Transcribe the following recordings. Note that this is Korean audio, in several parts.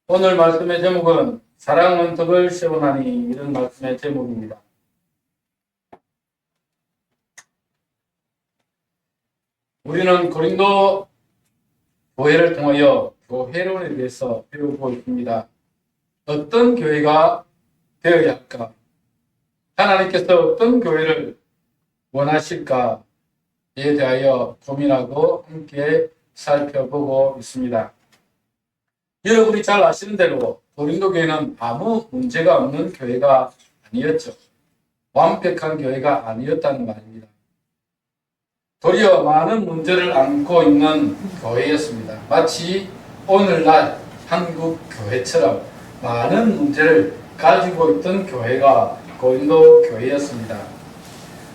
오늘 말씀의 제목은 사랑 문턱을 세우나니 이런 말씀의 제목입니다. 우리는 고린도 교회를 통하여 교회론에 대해서 배우고 있습니다. 어떤 교회가 되어야 할까? 하나님께서 어떤 교회를 원하실까에 대하여 고민하고 함께 살펴보고 있습니다. 여러분이 잘 아시는 대로 고린도 교회는 아무 문제가 없는 교회가 아니었죠. 완벽한 교회가 아니었다는 말입니다. 도리어 많은 문제를 안고 있는 교회였습니다. 마치 오늘날 한국 교회처럼 많은 문제를 가지고 있던 교회가 고린도 교회였습니다.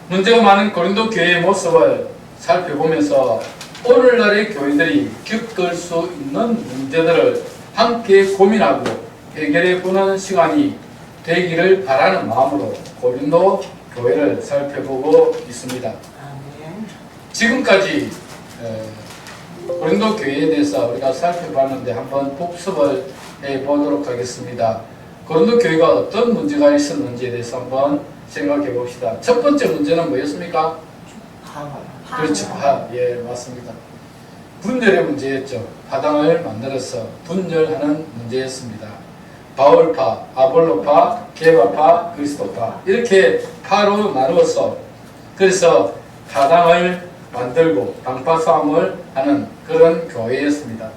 문제가 많은 고린도 교회의 모습을 살펴보면서 오늘날의 교회들이 겪을 수 있는 문제들을 함께 고민하고 해결해보는 시간이 되기를 바라는 마음으로 고린도 교회를 살펴보고 있습니다. 지금까지 고린도 교회에 대해서 우리가 살펴봤는데 한번 복습을 해보도록 하겠습니다. 고린도 교회가 어떤 문제가 있었는지에 대해서 한번 생각해 봅시다. 첫 번째 문제는 뭐였습니까? 그렇죠. 예, 맞습니다. 분열의 문제였죠. 파당을 만들어서 분열하는 문제였습니다. 바울파, 아볼로파, 게바파, 그리스도파 이렇게 파로 나누어서 그래서 파당을 만들고 당파 싸움을 하는 그런 교회였습니다.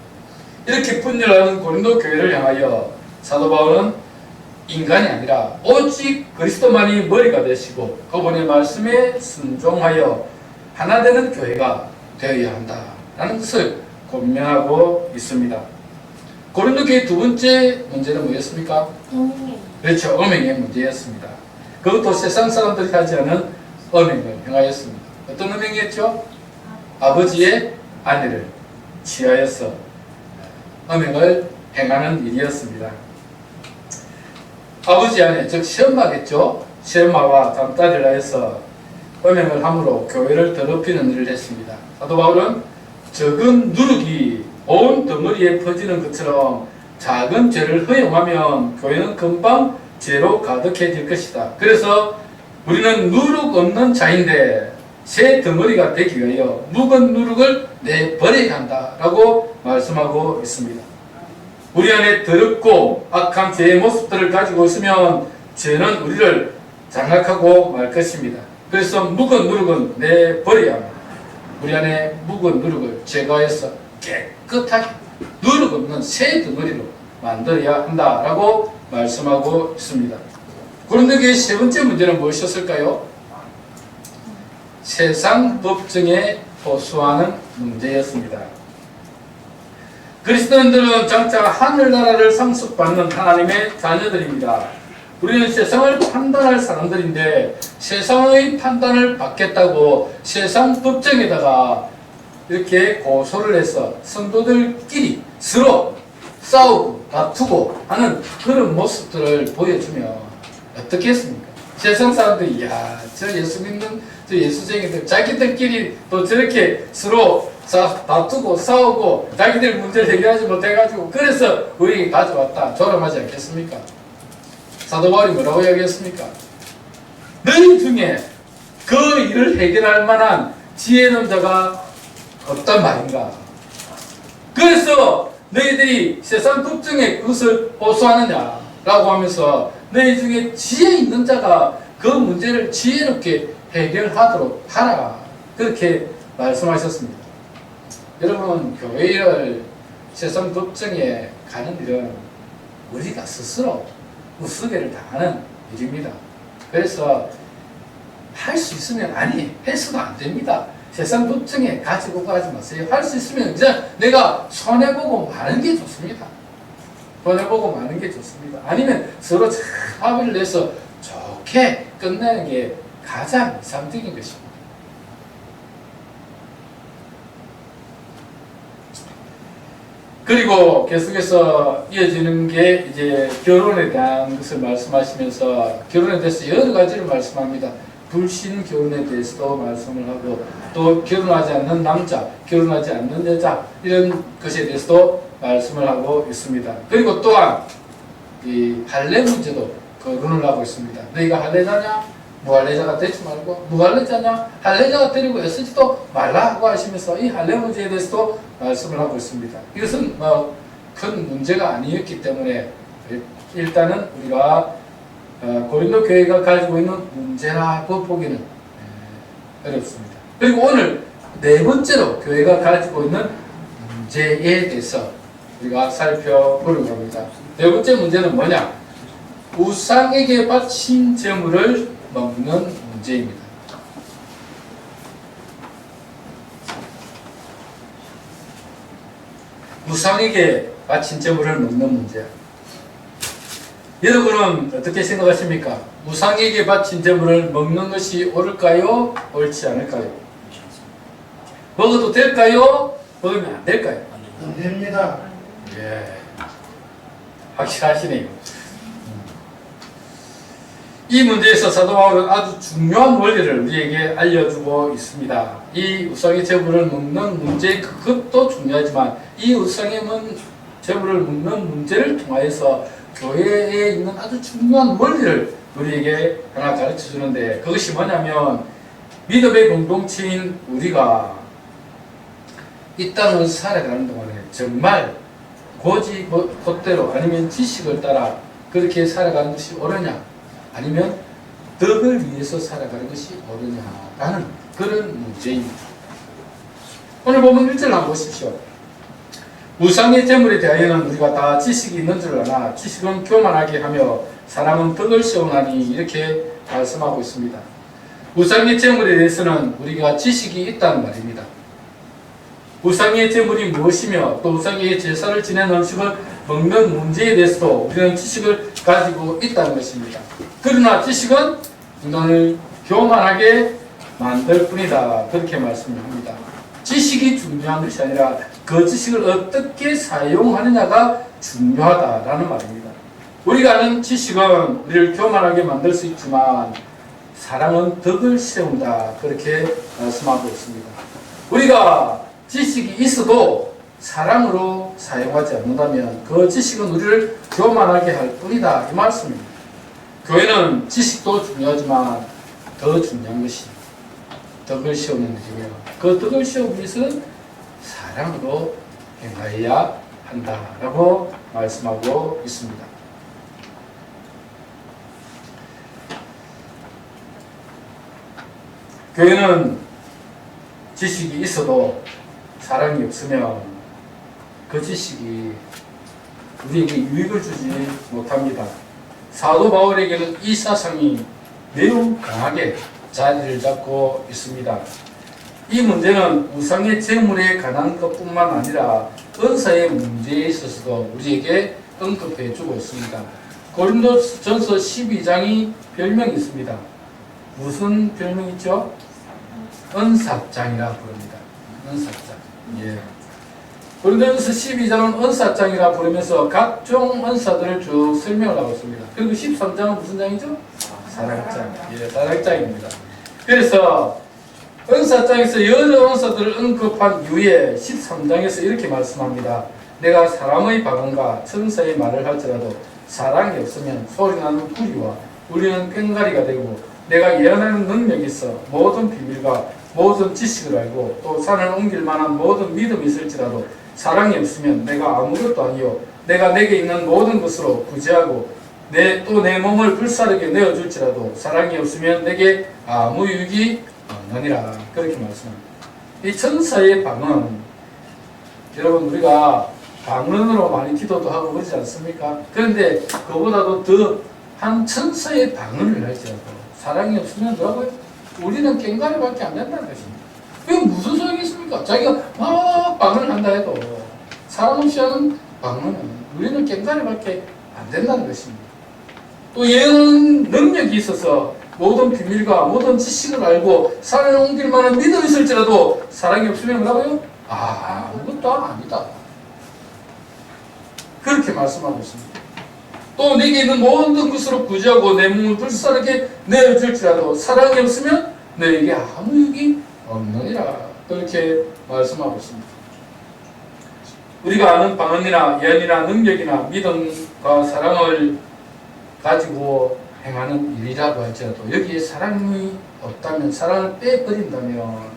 이렇게 분열하는 고린도 교회를 향하여 사도 바울은 인간이 아니라 오직 그리스도만이 머리가 되시고 그분의 말씀에 순종하여 하나 되는 교회가 되어야 한다라는 것을 권면하고 있습니다. 고린도 교회 두 번째 문제는 뭐였습니까? 그렇죠. 음행의 문제였습니다. 그것도 세상 사람들이 하지 않은 음행을 행하였습니다. 어떤 음행이었죠? 아버지의 아내를 취하여서 음행을 행하는 일이었습니다. 아버지 아내, 즉 시엄마겠죠? 시엄마와 담딸이라 해서 음행을 함으로 교회를 더럽히는 일을 했습니다. 사도 바울은 적은 누룩이 온 덩어리에 퍼지는 것처럼 작은 죄를 허용하면 교회는 금방 죄로 가득해질 것이다. 그래서 우리는 누룩 없는 자인데 새 덩어리가 되기 위하여 묵은 누룩을 내버려야 한다라고 말씀하고 있습니다. 우리 안에 더럽고 악한 죄의 모습들을 가지고 있으면 죄는 우리를 장악하고 말 것입니다. 그래서 묵은 누룩은 내버려야 합니다. 우리 안에 묵은 누룩을 제거해서 깨끗하게 누룩 없는 새 덩어리로 만들어야 한다라고 말씀하고 있습니다. 고린도 교회의 세 번째 문제는 무엇이었을까요? 세상 법정에 호소하는 문제였습니다. 그리스도인들은 장차 하늘나라를 상속받는 하나님의 자녀들입니다. 우리는 세상을 판단할 사람들인데 세상의 판단을 받겠다고 세상 법정에다가 이렇게 고소를 해서 성도들끼리 서로 싸우고 다투고 하는 그런 모습들을 보여주면 어떻겠습니까? 세상 사람들이 저 예수 믿는 저 예수쟁이들 자기들끼리 또 저렇게 서로 다투고 싸우고 자기들 문제를 해결하지 못해가지고 그래서 우리에게 가져왔다 조롱하지 않겠습니까? 사도 바울이 뭐라고 이야기했습니까? 너희 중에 그 일을 해결할 만한 지혜로운 자가 없단 말인가? 그래서 너희들이 세상 법정에 그것을 호소하느냐라고 하면서 너희 중에 지혜 있는 자가 그 문제를 지혜롭게 해결하도록 하라. 그렇게 말씀하셨습니다. 여러분, 교회를 세상 법정에 가는 일은 우리가 스스로 우스개를 당하는 일입니다. 그래서 할 수 있으면 해서도 안 됩니다. 세상 법정에 가지고 가지 마세요. 할 수 있으면 그냥 내가 손해보고 마는 게 좋습니다. 손해보고 마는 게 좋습니다. 아니면 서로 잘 합의를 내서 좋게 끝내는 게 가장 이상적인 것입니다. 그리고 계속해서 이어지는 게 이제 결혼에 대한 것을 말씀하시면서 결혼에 대해서 여러 가지를 말씀합니다. 불신 결혼에 대해서도 말씀을 하고 또 결혼하지 않는 남자, 결혼하지 않는 여자 이런 것에 대해서도 말씀을 하고 있습니다. 그리고 또한 이 할례 문제도 거론을 하고 있습니다. 너희가 할례자냐? 무할례자가 되지 말고, 무할례자냐? 할례자가 되려고 애쓰지도 말라고 하시면서 이 할례 문제에 대해서도 말씀을 하고 있습니다. 이것은 큰 문제가 아니었기 때문에 일단은 우리가 고린도 교회가 가지고 있는 문제라고 보기는 어렵습니다. 그리고 오늘 네 번째로 교회가 가지고 있는 문제에 대해서 우리가 살펴보려고 합니다. 네 번째 문제는 뭐냐? 우상에게 바친 제물을 먹는 문제입니다. 우상에게 바친 제물을 먹는 문제. 여러분은 어떻게 생각하십니까? 우상에게 바친 제물을 먹는 것이 옳을까요? 옳지 않을까요? 먹어도 될까요? 먹으면 안 될까요? 안 됩니다. 예, 확실하시네요. 이 문제에서 사도 바울은 아주 중요한 원리를 우리에게 알려주고 있습니다. 이 우상의 제물을 먹는 문제, 그것도 중요하지만 이 우상의 제물을 먹는 문제를 통하여서 교회에 있는 아주 중요한 원리를 우리에게 하나 가르쳐 주는데, 그것이 뭐냐면 믿음의 공동체인 우리가 이 땅을 살아가는 동안에 정말 고지 곧대로 아니면 지식을 따라 그렇게 살아가는 것이 옳으냐, 아니면 덕을 위해서 살아가는 것이 옳으냐라는 그런 문제입니다. 오늘 보면 1절 한번 보십시오. 우상의 제물에 대하여는 우리가 다 지식이 있는 줄 아나 지식은 교만하게 하며 사람은 덕을 시험하니, 이렇게 말씀하고 있습니다. 우상의 제물에 대해서는 우리가 지식이 있다는 말입니다. 우상의 제물이 무엇이며 또 우상의 제사를 지내는 음식을 먹는 문제에 대해서도 우리는 지식을 가지고 있다는 것입니다. 그러나 지식은 인간을 교만하게 만들 뿐이다, 그렇게 말씀을 합니다. 지식이 중요한 것이 아니라 그 지식을 어떻게 사용하느냐가 중요하다라는 말입니다. 우리가 아는 지식은 우리를 교만하게 만들 수 있지만 사랑은 덕을 세운다, 그렇게 말씀하고 있습니다. 우리가 지식이 있어도 사랑으로 사용하지 않는다면 그 지식은 우리를 교만하게 할 뿐이다, 이 말씀입니다. 교회는 지식도 중요하지만 더 중요한 것이 덕을 세우는 일이며, 그 덕을 세우기 위해서는 사랑으로 행하여야 한다라고 말씀하고 있습니다. 교회는 지식이 있어도 사랑이 없으면 그 지식이 우리에게 유익을 주지 못합니다. 사도 바울에게는 이 사상이 매우 강하게 자리를 잡고 있습니다. 이 문제는 우상의 제물에 관한 것뿐만 아니라 은사의 문제에 있어서도 우리에게 언급해 주고 있습니다. 고린도전서 12장이 별명이 있습니다. 무슨 별명이 있죠? 은사장이라 부릅니다. 은사장. 예. 고린도전서 12장은 은사장이라 부르면서 각종 은사들을 쭉 설명을 하고 있습니다. 그리고 13장은 무슨 장이죠? 사랑장. 예, 사랑장입니다. 그래서 은사장에서 여러 은사들을 언급한 이후에 13장에서 이렇게 말씀합니다. 내가 사람의 방언과 천사의 말을 할지라도 사랑이 없으면 소리나는 구리와 우리는 꽹과리가 되고, 내가 예언하는 능력이 있어 모든 비밀과 모든 지식을 알고 또 산을 옮길 만한 모든 믿음이 있을지라도 사랑이 없으면 내가 아무것도 아니요 내가 내게 있는 모든 것으로 구제하고 또 내 몸을 불사르게 내어줄지라도 사랑이 없으면 내게 아무 유익이 없느니라, 그렇게 말씀합니다. 이 천사의 방언, 여러분 우리가 방언으로 많이 기도도 하고 그러지 않습니까? 그런데 그보다도 더 한 천사의 방언을 할지라도 사랑이 없으면 뭐라고요? 우리는 꽹과리밖에 안 된다는 것입니다. 이게 무슨 소용이 있습니까? 자기가 막 방언을 한다 해도 사람 없이 하는 방언은 우리는 꽹과리밖에 안 된다는 것입니다. 또 예언 능력이 있어서 모든 비밀과 모든 지식을 알고 산을 옮길 만한 믿음이 있을지라도 사랑이 없으면 뭐라고요? 아무것도 아니다, 그렇게 말씀하고 있습니다. 또 내게 있는 모든 것으로 구제하고 내 몸을 불사르게 내어줄지라도 사랑이 없으면 너에게 아무 유익이 없느니라, 그렇게 말씀하고 있습니다. 우리가 아는 방언이나 예언이나 능력이나 믿음과 사랑을 가지고 행하는 일이라고 할지라도 여기에 사랑이 없다면, 사랑을 빼버린다면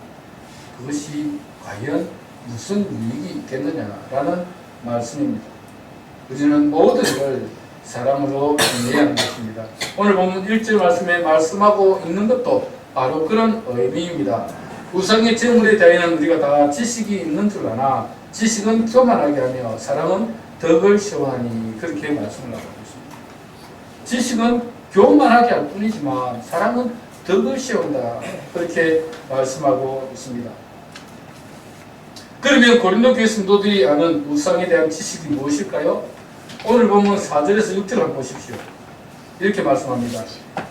그것이 과연 무슨 유익이 있겠느냐라는 말씀입니다. 우리는 모두를 사랑으로 이해해야 하는 것입니다. 오늘 보면 1절 말씀에 말씀하고 있는 것도 바로 그런 의미입니다. 우상의 제물에 대해서는 우리가 다 지식이 있는 줄 아나 지식은 교만하게 하며 사랑은 덕을 시원하니, 그렇게 말씀을 하고 있습니다. 지식은 교만하게 할 뿐이지만 사랑은 덕을 시원다, 그렇게 말씀하고 있습니다. 그러면 고린도 교회 성도들이 아는 우상에 대한 지식이 무엇일까요? 오늘 보면 4절에서 6절 한번 보십시오. 이렇게 말씀합니다.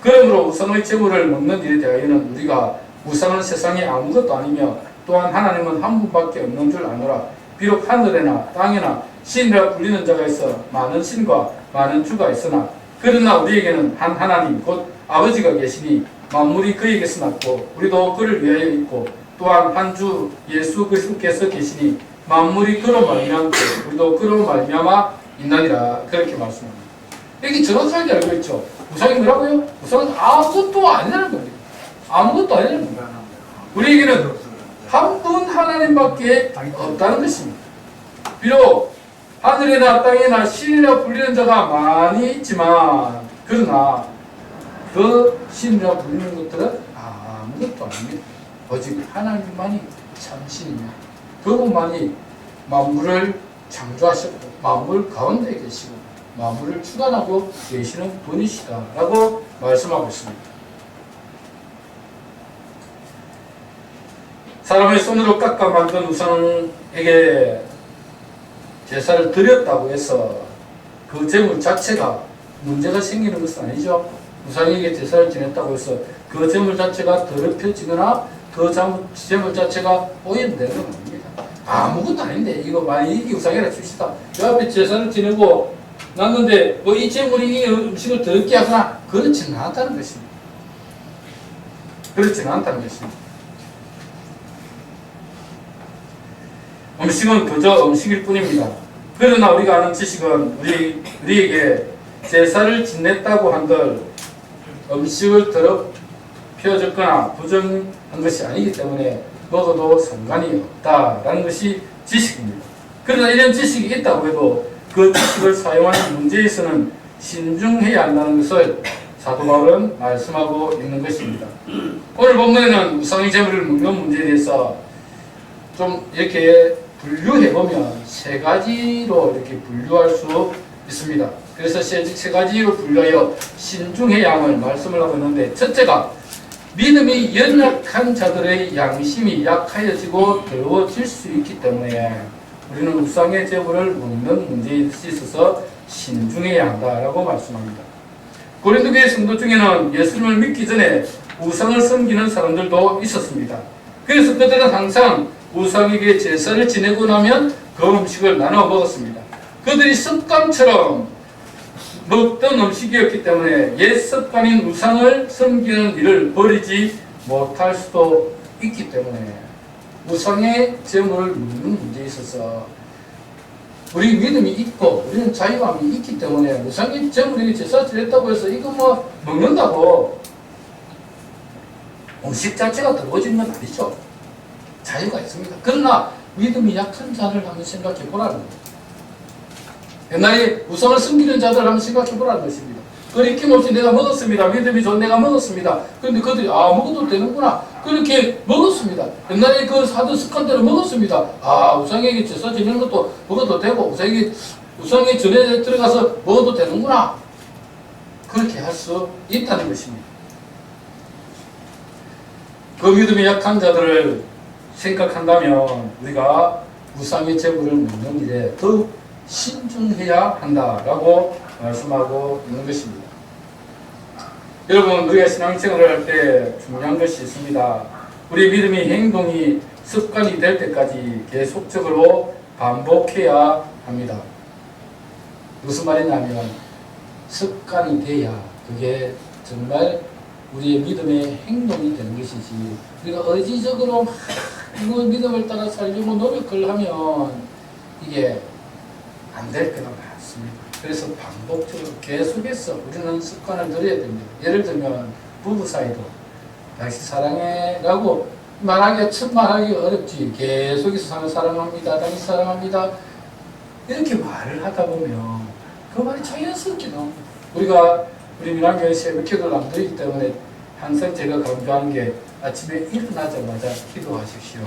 그러므로 우상의 제물을 먹는 일에 대하여는 우리가 우상은 세상에 아무것도 아니며 또한 하나님은 한 분밖에 없는 줄 아노라. 비록 하늘에나 땅에나 신이라 불리는 자가 있어 많은 신과 많은 주가 있으나 그러나 우리에게는 한 하나님 곧 아버지가 계시니 만물이 그에게서 났고 우리도 그를 위하여 있고 또한 한 주 예수 그리스도께서 계시니 만물이 그로 말미암고 우리도 그로 말미암아 있나니라, 그렇게 말씀합니다. 여기 정확하게 알고 있죠. 우상이 뭐라고요? 우상은 아무것도 아니라는 겁니다. 아무것도 아니라는 겁니다. 우리에게는 한 분 하나님밖에 없다는 것입니다. 비록 하늘이나 땅이나 신이라 불리는 자가 많이 있지만 그러나 그 신이라 불리는 것들은 아무것도 아닙니다. 오직 하나님만이 참 신이며 그분만이 만물을 창조하셨고 만물 가운데 계시고 만물을 주관하고 계시는 분이시다라고 말씀하고 있습니다. 사람의 손으로 깎아 만든 우상에게 제사를 드렸다고 해서 그 제물 자체가 문제가 생기는 것은 아니죠. 우상에게 제사를 지냈다고 해서 그 제물 자체가 더럽혀지거나 그 제물 자체가 오염되는 건 아닙니다. 아무것도 아닌데 이거 만약 이게 우상이라 칩시다. 그 앞에 제사를 지내고 났는데 뭐 이 제물이 이 음식을 더럽게 하거나 그렇지는 않다는 것입니다. 그렇지는 않다는 것입니다. 음식은 그저 음식일 뿐입니다. 그러나 우리가 아는 지식은 우리에게 제사를 지냈다고 한들 음식을 더럽혀졌거나 부정한 것이 아니기 때문에 먹어도 상관이 없다라는 것이 지식입니다. 그러나 이런 지식이 있다고 해도 그 지식을 사용하는 문제에서는 신중해야 한다는 것을 사도 바울은 말씀하고 있는 것입니다. 오늘 본문에는 우상의 제물을 먹는 문제에 대해서 좀 이렇게 분류해보면 세 가지로 이렇게 분류할 수 있습니다. 그래서 세 가지로 분류하여 신중해야 함을 말씀을 하고 있는데, 첫째가 믿음이 연약한 자들의 양심이 약하여지고 더러워질 수 있기 때문에 우리는 우상의 제물을 먹는 문제에 있어서 신중해야 한다라고 말씀합니다. 고린도 교회 성도 중에는 예수님을 믿기 전에 우상을 섬기는 사람들도 있었습니다. 그래서 그들은 항상 우상에게 제사를 지내고 나면 그 음식을 나눠 먹었습니다. 그들이 습관처럼 먹던 음식이었기 때문에 옛 습관인 우상을 섬기는 일을 버리지 못할 수도 있기 때문에 우상의 제물을 먹는 문제에 있어서 우리 믿음이 있고 우리는 자유함이 있기 때문에 우상의 제물에게 제사 지냈다고 해서 이거 뭐 먹는다고 음식 자체가 더러워지는 건 아니죠. 자유가 있습니다. 그러나 믿음이 약한 자를 한번 생각해 보라는 겁니다. 옛날에 우상을 숨기는 자들 한번 생각해 보라는 것입니다. 거리낌없이 내가 먹었습니다. 믿음이 좋은 내가 먹었습니다. 그런데 그들이 먹어도 되는구나. 그렇게 먹었습니다. 옛날에 그 사도 습관대로 먹었습니다. 우상에게 제사 지내는 것도 먹어도 되고 우상에 전에 들어가서 먹어도 되는구나. 그렇게 할 수 있다는 것입니다. 그 믿음이 약한 자들을 생각한다면 우리가 우상의 제물을 먹는 일에 더욱 신중해야 한다라고 말씀하고 있는 것입니다. 여러분, 우리가 신앙생활을 할 때 중요한 것이 있습니다. 우리 믿음이 행동이 습관이 될 때까지 계속적으로 반복해야 합니다. 무슨 말이냐면 습관이 돼야 그게 정말 우리의 믿음의 행동이 되는 것이지, 우리가 의지적으로 이거 믿음을 따라 살려고 노력을 하면 이게 안 될 거나 같습니다. 그래서 반복적으로 계속해서 우리는 습관을 들여야 됩니다. 예를 들면 부부 사이도 다시 사랑해 라고 첫 말하기 어렵지. 계속해서 사랑합니다. 당신 사랑합니다. 이렇게 말을 하다 보면 그 말이 자연스럽게 나옵니다. 우리 민안교회 새벽 기도를 안 드리기 때문에 항상 제가 강조하는 게 아침에 일어나자마자 기도하십시오.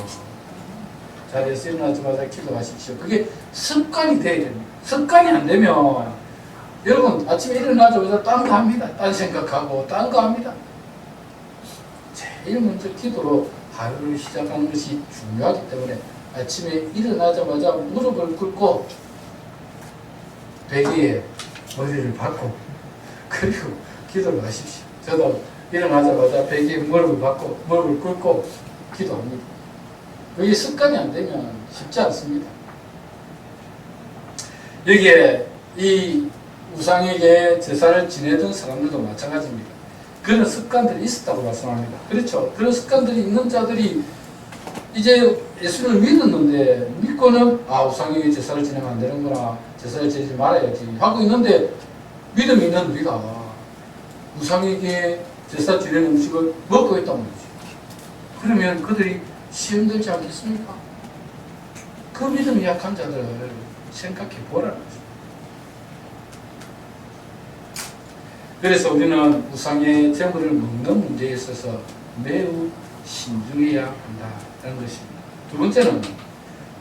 자리에서 일어나자마자 기도하십시오. 그게 습관이 돼야 됩니다. 습관이 안 되면 여러분 아침에 일어나자마자 딴 거 합니다. 딴 생각하고 딴 거 합니다. 제일 먼저 기도로 하루를 시작하는 것이 중요하기 때문에 아침에 일어나자마자 무릎을 꿇고 베개에 머리를 박고 그리고 기도를 하십시오. 저도 일어나자마자 베개에 무릎을 꿇고 기도합니다. 그게 습관이 안 되면 쉽지 않습니다. 여기에 이 우상에게 제사를 지내던 사람들도 마찬가지입니다. 그런 습관들이 있었다고 말씀합니다. 그렇죠. 그런 습관들이 있는 자들이 이제 예수를 믿었는데 믿고는 우상에게 제사를 지내면 안 되는구나, 제사를 지내지 말아야지 하고 있는데 믿음이 있는 우리가 우상에게 제사 지내는 음식을 먹고 있단 말이죠. 그러면 그들이 시험되지 않겠습니까? 그 믿음이 약한 자들을 생각해 보라는 거죠. 그래서 우리는 우상의 제물을 먹는 문제에 있어서 매우 신중해야 한다는 것입니다. 두 번째는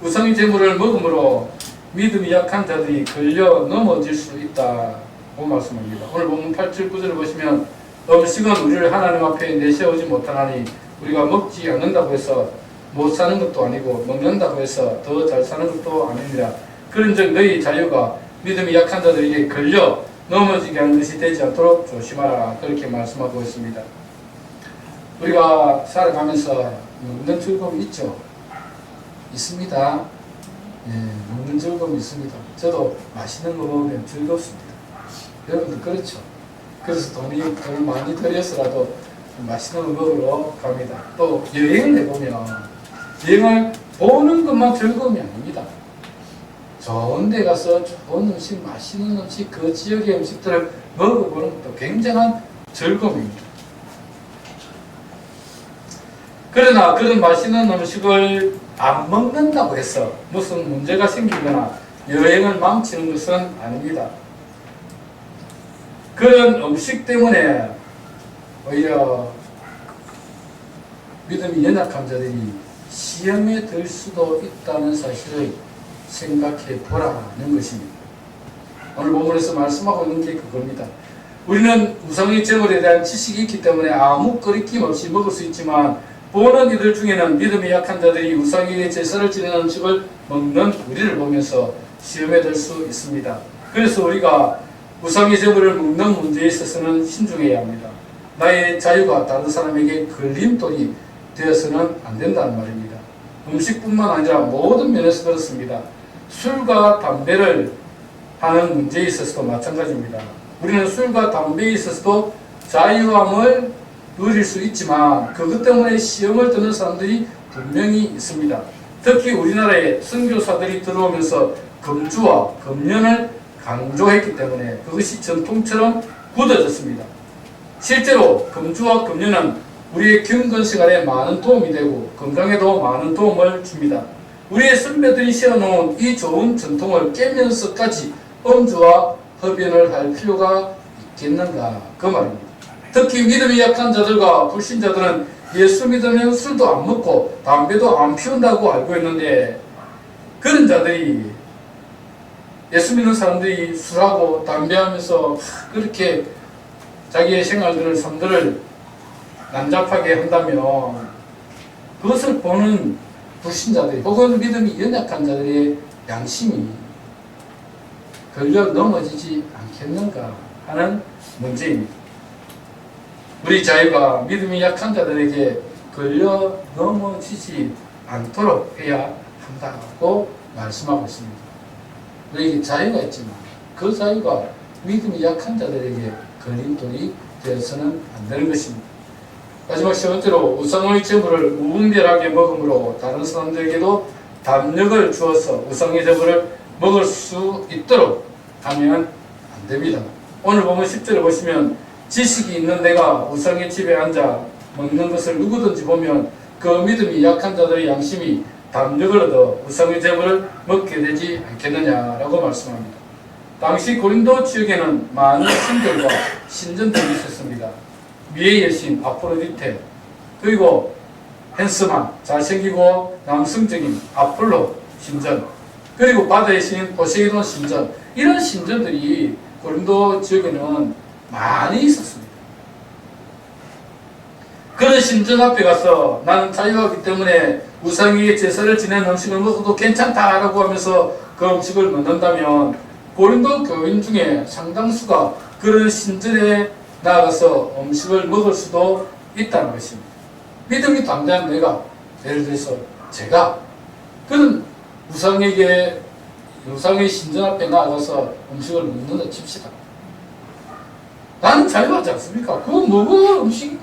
우상의 제물을 먹음으로 믿음이 약한 자들이 걸려 넘어질 수 있다고 말씀합니다. 오늘 본문 8절 9절을 보시면 음식은 우리를 하나님 앞에 내세우지 못하나니 우리가 먹지 않는다고 해서 못 사는 것도 아니고 먹는다고 해서 더 잘 사는 것도 아닙니다. 그런즉 너희 자유가 믿음이 약한 자들에게 걸려 넘어지게 하는 것이 되지 않도록 조심하라. 그렇게 말씀하고 있습니다. 우리가 살아가면서 먹는 즐거움이 있죠? 있습니다. 예, 먹는 즐거움이 있습니다. 저도 맛있는 거 먹으면 즐겁습니다. 여러분도 그렇죠? 그래서 돈을 많이 들여서라도 맛있는 거 먹으러 갑니다. 또 여행을 해보면 여행을 보는 것만 즐거움이 아닙니다. 좋은 데 가서 좋은 음식, 맛있는 음식, 그 지역의 음식들을 먹어보는 것도 굉장한 즐거움입니다. 그러나 그런 맛있는 음식을 안 먹는다고 해서 무슨 문제가 생기거나 여행을 망치는 것은 아닙니다. 그런 음식 때문에 오히려 믿음이 연약한 자들이 시험에 들 수도 있다는 사실을 생각해 보라는 것입니다. 오늘 본문에서 말씀하고 있는 게 그겁니다. 우리는 우상의 제물에 대한 지식이 있기 때문에 아무 거리낌 없이 먹을 수 있지만 보는 이들 중에는 믿음이 약한 자들이 우상에게 제사를 지내는 음식을 먹는 우리를 보면서 시험에 들 수 있습니다. 그래서 우리가 우상의 제물을 먹는 문제에 있어서는 신중해야 합니다. 나의 자유가 다른 사람에게 걸림돌이 되어서는 안 된다는 말입니다. 음식뿐만 아니라 모든 면에서 그렇습니다. 술과 담배를 하는 문제에 있어서도 마찬가지입니다. 우리는 술과 담배에 있어서도 자유함을 누릴 수 있지만 그것 때문에 시험을 드는 사람들이 분명히 있습니다. 특히 우리나라에 선교사들이 들어오면서 금주와 금연을 강조했기 때문에 그것이 전통처럼 굳어졌습니다. 실제로 금주와 금연은 우리의 경건 생활에 많은 도움이 되고 건강에도 많은 도움을 줍니다. 우리의 선배들이 세워놓은 이 좋은 전통을 깨면서까지 음주와 흡연을 할 필요가 있겠는가 그 말입니다. 특히 믿음이 약한 자들과 불신자들은 예수 믿으면 술도 안 먹고 담배도 안 피운다고 알고 있는데 그런 자들이 예수 믿는 사람들이 술하고 담배하면서 그렇게 자기의 생활들을 삶들을 난잡하게 한다면 그것을 보는 불신자들이 혹은 믿음이 연약한 자들의 양심이 걸려 넘어지지 않겠는가 하는 문제입니다. 우리 자유가 믿음이 약한 자들에게 걸려 넘어지지 않도록 해야 한다고 말씀하고 있습니다. 우리에게 자유가 있지만 그 자유가 믿음이 약한 자들에게 걸림돌이 되어서는 안 되는 것입니다. 마지막 세 번째로 우상의 제물을 무분별하게 먹음으로 다른 사람들에게도 담력을 주어서 우상의 제물을 먹을 수 있도록 하면 안 됩니다. 오늘 보면 10절을 보시면 지식이 있는 내가 우상의 집에 앉아 먹는 것을 누구든지 보면 그 믿음이 약한 자들의 양심이 담력을 얻어 우상의 제물을 먹게 되지 않겠느냐라고 말씀합니다. 당시 고린도 지역에는 많은 신들과 신전들이 있었습니다. 미의 여신 아프로디테, 그리고 헨스만, 잘생기고 남성적인 아폴로 신전, 그리고 바다의 신 포세이돈 신전, 이런 신전들이 고린도 지역에는 많이 있었습니다. 그런 신전 앞에 가서 나는 자유하기 때문에 우상에게 제사를 지낸 음식을 먹어도 괜찮다라고 하면서 그 음식을 먹는다면 고린도 교인 중에 상당수가 그런 신전에 나가서 음식을 먹을 수도 있다는 것입니다. 믿음이 담대한 내가, 예를 들어서 제가 그런 우상의 신전 앞에 나가서 음식을 먹는다 칩시다. 나는 자유하지 않습니까? 그거 뭐 음식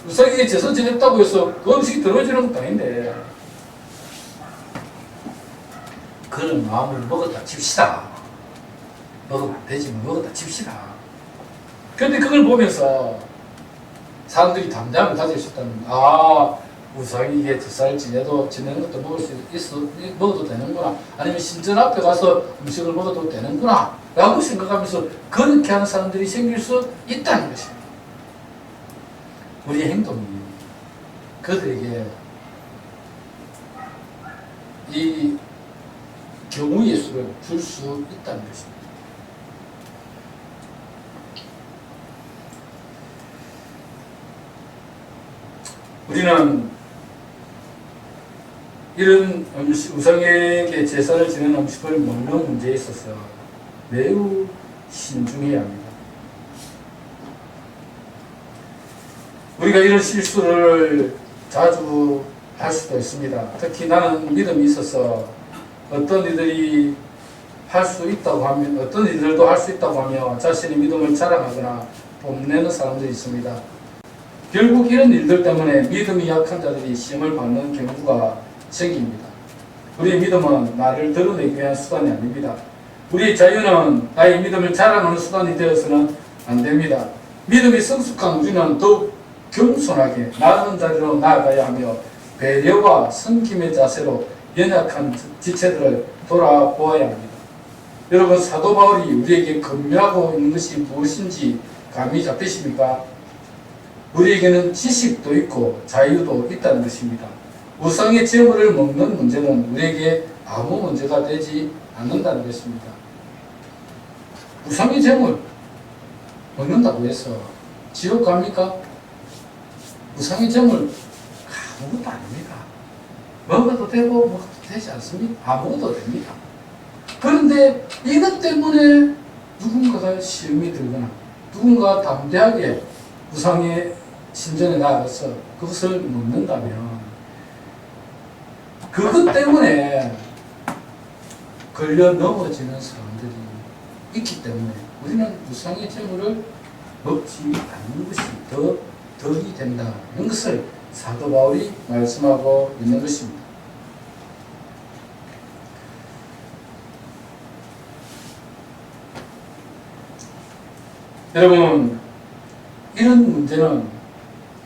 우상에게 제사 지냈다고 해서 그 음식이 들어지는 것도 아닌데 그런 마음을 먹었다 칩시다. 먹으면 안 되지만 먹었다 칩시다. 그런데 그걸 보면서 사람들이 담대함을 가질 수 있다는, 우상에게 제사를 지내는 것도 먹어도 되는구나. 아니면 신전 앞에 가서 음식을 먹어도 되는구나. 라고 생각하면서 그렇게 하는 사람들이 생길 수 있다는 것입니다. 우리의 행동이 그들에게 이 경우의 수를 줄 수 있다는 것입니다. 우리는 이런 우상에게 제사를 지내는 음식을 먹는 문제에 있어서 매우 신중해야 합니다. 우리가 이런 실수를 자주 할 수도 있습니다. 특히 나는 믿음이 있어서 어떤 이들도 할 수 있다고 하며 자신의 믿음을 자랑하거나 뽐내는 사람들이 있습니다. 결국 이런 일들 때문에 믿음이 약한 자들이 시험을 받는 경우가 생깁니다. 우리의 믿음은 나를 드러내기 위한 수단이 아닙니다. 우리의 자유는 나의 믿음을 자랑하는 수단이 되어서는 안 됩니다. 믿음이 성숙한 우리는 더욱 겸손하게 나아가는 자리로 나아가야 하며 배려와 섬김의 자세로 연약한 지체들을 돌아보아야 합니다. 여러분, 사도 바울이 우리에게 권면하고 있는 것이 무엇인지 감이 잡히십니까? 우리에게는 지식도 있고 자유도 있다는 것입니다. 우상의 제물을 먹는 문제는 우리에게 아무 문제가 되지 않는다는 것입니다. 우상의 제물 먹는다고 해서 지옥 갑니까? 우상의 제물 아무것도 아닙니다. 먹어도 되고 먹어도 되지 않습니까? 아무것도 됩니다. 그런데 이것 때문에 누군가가 시험이 들거나 누군가 담대하게 우상의 신전에 나가서 그것을 먹는다면 그것 때문에 걸려 넘어지는 사람들이 있기 때문에 우리는 우상의 제물을 먹지 않는 것이 더 덕이 된다는 것을 사도 바울이 말씀하고 있는 것입니다. 여러분, 이런 문제는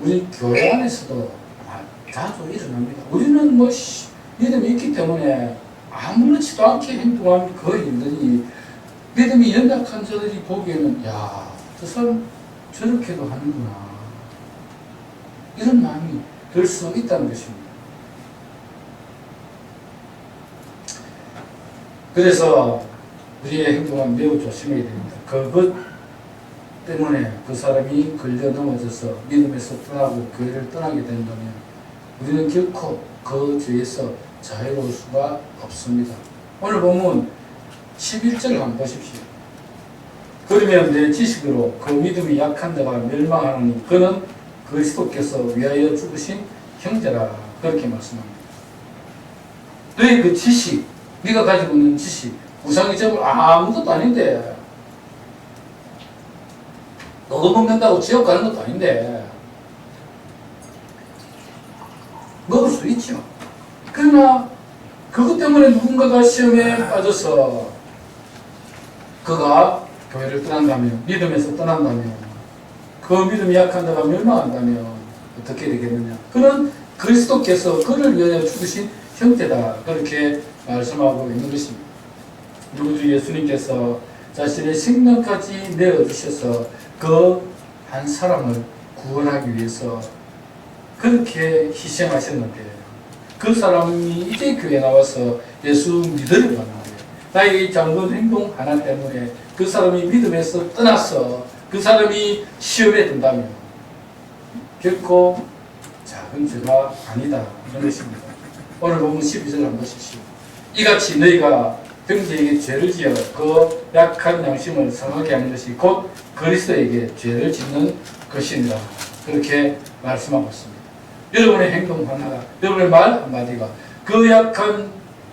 우리 교회 안에서도 자주 일어납니다. 우리는 믿음이 있기 때문에 아무렇지도 않게 행동한 그 일들이 믿음이 연약한 자들이 보기에는 저 사람 저렇게도 하는구나, 이런 마음이 들 수 있다는 것입니다. 그래서 우리의 행동은 매우 조심해야 됩니다. 그것 때문에 그 사람이 걸려 넘어져서 믿음에서 떠나고 교회를 떠나게 된다면 우리는 결코 그 죄에서 자유로울 수가 없습니다. 오늘 보면 11절 한번 보십시오. 그러면 내 지식으로 그 믿음이 약한 자가 멸망하노니 그는 그리스도께서 위하여 죽으신 형제라, 그렇게 말씀합니다. 너의 그 지식, 네가 가지고 있는 지식, 우상의 제물 아무것도 아닌데, 너도 먹는다고 지옥 가는 것도 아닌데 먹을 수 있죠. 그러나 그것 때문에 누군가가 시험에 빠져서 그가 교회를 떠난다면, 믿음에서 떠난다면, 그 믿음이 약한 자가 멸망한다면 어떻게 되겠느냐. 그는 그리스도께서 그를 위하여 죽으신 형태다. 그렇게 말씀하고 있는 것입니다. 우리 주 예수님께서 자신의 생명까지 내어주셔서 그 한 사람을 구원하기 위해서 그렇게 희생하셨는데, 그 사람이 이제 교회에 나와서 예수 믿으려고 하는데, 나의 작은 행동 하나 때문에 그 사람이 믿음에서 떠나서 그 사람이 시험에 든다면 결코 작은 죄가 아니다, 이런 것입니다. 오늘 보면 12절 한번 보십시오. 이같이 너희가 형제에게 죄를 지어 그 약한 양심을 상하게 하는 것이 곧 그리스도에게 죄를 짓는 것이니라. 그렇게 말씀하고 있습니다. 여러분의 행동 하나가, 여러분의 말 한마디가 그 약한,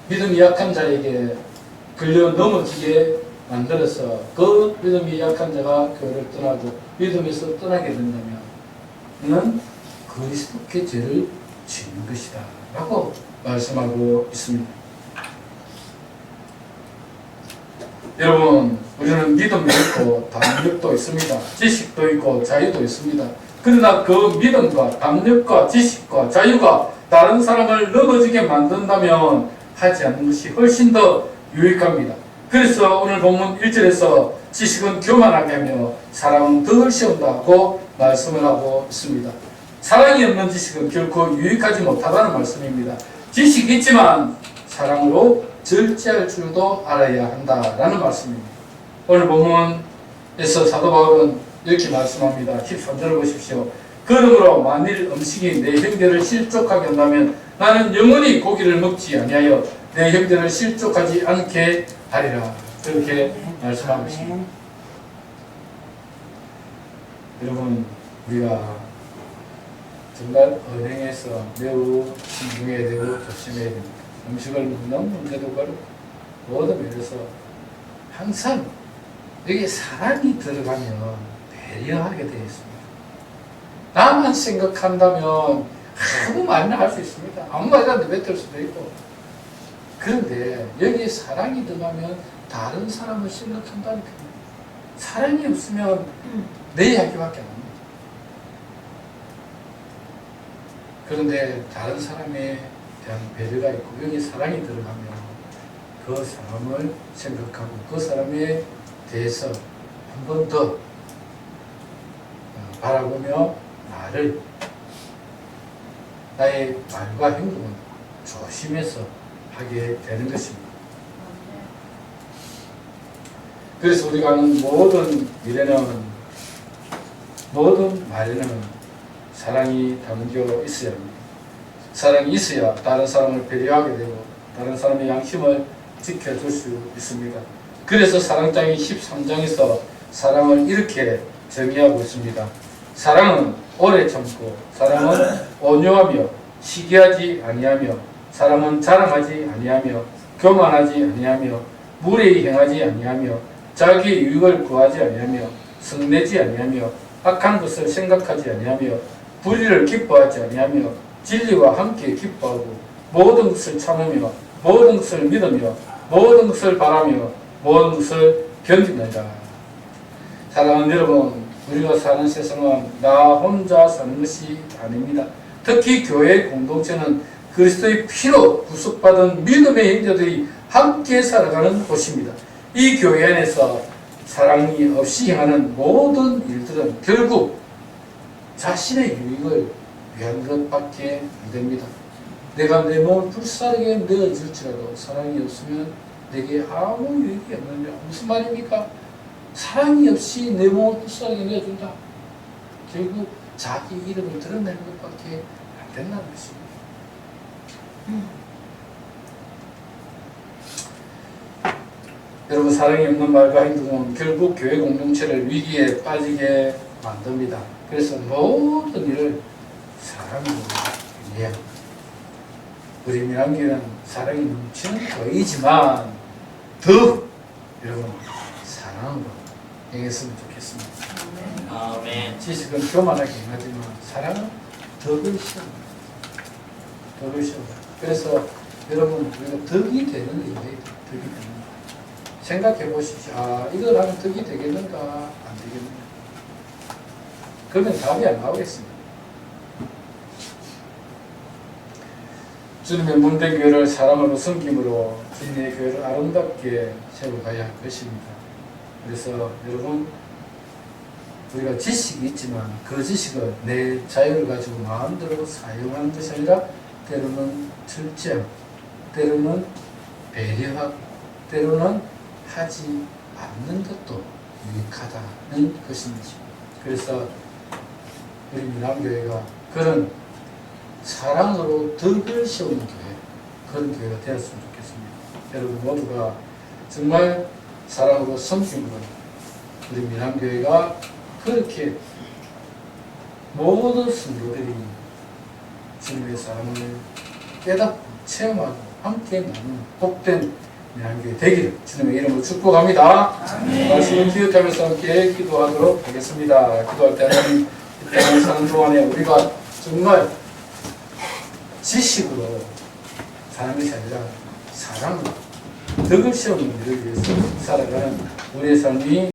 믿음이 약한 자에게 걸려 넘어지게 만들어서 그 믿음이 약한 자가 교회를 떠나고 믿음에서 떠나게 된다면 는 그리스도께 죄를 짓는 것이다 라고 말씀하고 있습니다. 여러분, 우리는 믿음도 있고 담력도 있습니다. 지식도 있고 자유도 있습니다. 그러나 그 믿음과 담력과 지식과 자유가 다른 사람을 넘어지게 만든다면 하지 않는 것이 훨씬 더 유익합니다. 그래서 오늘 본문 1절에서 지식은 교만하게 하며 사랑은 덕을 세운다고 말씀을 하고 있습니다. 사랑이 없는 지식은 결코 유익하지 못하다는 말씀입니다. 지식이 있지만 사랑으로 절제할 줄도 알아야 한다라는 말씀입니다. 오늘 본문에서 사도 바울은 이렇게 말씀합니다. 13절을 보십시오. 그러므로 만일 음식이 내 형제를 실족하게 한다면 나는 영원히 고기를 먹지 아니하여 내 형제를 실족하지 않게 하리라. 그렇게 말씀하고 있습니다. 여러분, 우리가 정말 언행에서 매우 신중해야 되고 조심해야 됩니다. 음식을 먹는 문제도 그렇고 모든 면에서 항상 여기에 사랑이 들어가면 배려하게 되어 있습니다. 나만 생각한다면 아무 말이나 할 수 있습니다. 아무 말이나 내뱉을 수도 있고. 그런데 여기에 사랑이 들어가면 다른 사람을 생각한다는 겁니다. 사랑이 없으면 내 이야기밖에 안 합니다. 그런데 다른 사람에 대한 배려가 있고 여기 사랑이 들어가면 그 사람을 생각하고 그 사람에 대해서 한 번 더 바라보며 나의 말과 행동은 조심해서 하게 되는 것입니다. 그래서 우리가 하는 모든 일에는, 모든 말에는 사랑이 담겨 있어야 합니다. 사랑이 있어야 다른 사람을 배려하게 되고 다른 사람의 양심을 지켜줄 수 있습니다. 그래서 사랑장이 13장에서 사랑을 이렇게 정의하고 있습니다. 사랑은 오래 참고, 사랑은 온유하며, 시기하지 아니하며, 사랑은 자랑하지 아니하며, 교만하지 아니하며, 무례히 행하지 아니하며, 자기 유익을 구하지 아니하며, 성내지 아니하며, 악한 것을 생각하지 아니하며, 불의를 기뻐하지 아니하며, 진리와 함께 기뻐하고, 모든 것을 참으며, 모든 것을 믿으며, 모든 것을 바라며, 모든 것을 견디느니라. 사랑하는 여러분, 우리가 사는 세상은 나 혼자 사는 것이 아닙니다. 특히 교회 공동체는 그리스도의 피로 구속받은 믿음의 형제들이 함께 살아가는 곳입니다. 이 교회 안에서 사랑이 없이 행하는 모든 일들은 결국 자신의 유익을 위한 것밖에 안 됩니다. 내가 내 몸을 불쌍하게 내어줄지라도 사랑이 없으면 내게 아무 유익이 없는데, 무슨 말입니까? 사랑이 없이 내 몸을 불쌍하게 내어준다. 결국 자기 이름을 드러내는 것밖에 안 된다는 것입니다. 여러분, 사랑이 없는 말과 행동은 결국 교회 공동체를 위기에 빠지게 만듭니다. 그래서 모든 일을 사랑으로 해야 합니다. 우리 민항교회는 사랑이 넘치는 교회이지만 더욱 여러분 사랑으로 행했으면 좋겠습니다. 아멘. 지식은 교만하게 행하지만 사랑은 덕을 시험합니다. 덕을 시험합니다. 그래서 여러분 우리가 덕이 되는 일이에요. 덕이 되는 일. 생각해 보십시오. 아, 이걸 하면 덕이 되겠는가 안 되겠는가. 그러면 답이 안 나오겠습니다. 주님의 몸된 교회를 사랑으로 섬김으로 주님의 교회를 아름답게 세워가야 할 것입니다. 그래서 여러분 우리가 지식이 있지만 그 지식을 내 자유를 가지고 마음대로 사용하는 것이 아니라 때로는 철저하고 때로는 배려하고 때로는 하지 않는 것도 유익하다는 것입니다. 그래서 우리 미남교회가 그런 사랑으로 덕을 씌우는 교회, 그런 교회가 되었으면 좋겠습니다. 여러분 모두가 정말 사랑으로 섬김으로 우리 미남교회가 그렇게 모든 성도들이 주님의 사랑을 깨닫고 체험하고 함께 나누는 복된 미남교회 되기를 주님의 이름으로 축복합니다. 말씀을 기억하면서 함께 기도하도록 하겠습니다. 기도할 때는 이 땅을 사는 동안에 우리가 정말 지식으로 사는 것이 아니라 사랑으로 덕을 세우는 일을 위해서 살아가는 우리의 삶이